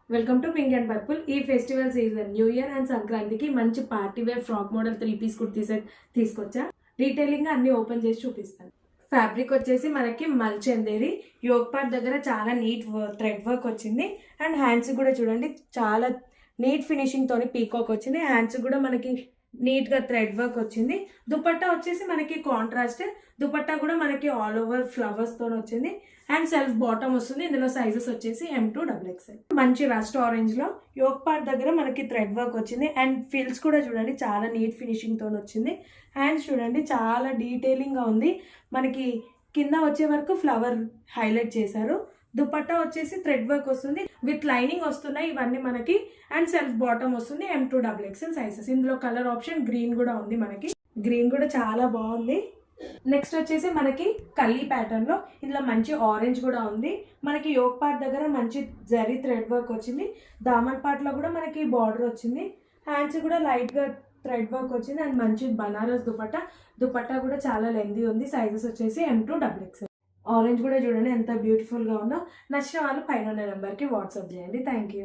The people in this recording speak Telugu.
Welcome to pink and purple. ఈ festival season new year and సంక్రాంతికి మంచి party wear frock model 3 piece kurti set తీసుకొచ్చా. డీటెయిలింగ్ అన్ని ఓపెన్ చేసి చూపిస్తాను. ఫ్యాబ్రిక్ వచ్చేసి మనకి మల్చందేరి, యోగ్ పార్ట్ దగ్గర చాలా నీట్ థ్రెడ్ వర్క్ వచ్చింది. అండ్ హ్యాండ్స్ కూడా చూడండి చాలా నీట్ ఫినిషింగ్ తోని పీకాక్ వచ్చింది. హ్యాండ్స్ కూడా మనకి నీట్ గా థ్రెడ్ వర్క్ వచ్చింది. దుపట్టా వచ్చేసి మనకి కాంట్రాస్ట్. దుపట్టా కూడా మనకి ఆల్ ఓవర్ ఫ్లవర్స్ తో వచ్చింది. అండ్ సెల్ఫ్ బాటమ్ వస్తుంది. ఇందులో సైజెస్ వచ్చేసి M2XXL. మంచి రస్ట్ ఆరెంజ్ లో యోగ్ పార్ట్ దగ్గర మనకి థ్రెడ్ వర్క్ వచ్చింది. అండ్ ఫిల్స్ కూడా చూడండి చాలా నీట్ ఫినిషింగ్ తో వచ్చింది. హ్యాండ్స్ చూడండి చాలా డీటెయిలింగ్ గా ఉంది. మనకి కింద వచ్చే వరకు ఫ్లవర్ హైలైట్ చేశారు. దుపట్టా వచ్చేసి థ్రెడ్ వర్క్ వస్తుంది విత్ లైనింగ్ వస్తున్నాయి ఇవన్నీ మనకి. అండ్ సెల్ఫ్ బాటమ్ వస్తుంది M2XXL సైజెస్. ఇందులో కలర్ ఆప్షన్ గ్రీన్ కూడా ఉంది. మనకి గ్రీన్ కూడా చాలా బాగుంది. నెక్స్ట్ వచ్చేసి మనకి కల్లీ ప్యాటర్న్ లో ఇందులో మంచి ఆరెంజ్ కూడా ఉంది. మనకి యోగ్ పార్ట్ దగ్గర మంచి జరీ థ్రెడ్ వర్క్ వచ్చింది. దామన్ పార్ట్ లో కూడా మనకి బార్డర్ వచ్చింది. హ్యాండ్స్ కూడా లైట్ గా థ్రెడ్ వర్క్ వచ్చింది. అండ్ మంచి బనారస్ దుపట్టా కూడా చాలా లెంతీ ఉంది. సైజెస్ వచ్చేసి M2XXL. ఆరెంజ్ కూడా చూడండి ఎంత బ్యూటిఫుల్ గా ఉందో. నచ్చిన వాళ్ళు పైన ఉన్న నెంబర్కి వాట్సాప్ చేయండి. Thank you.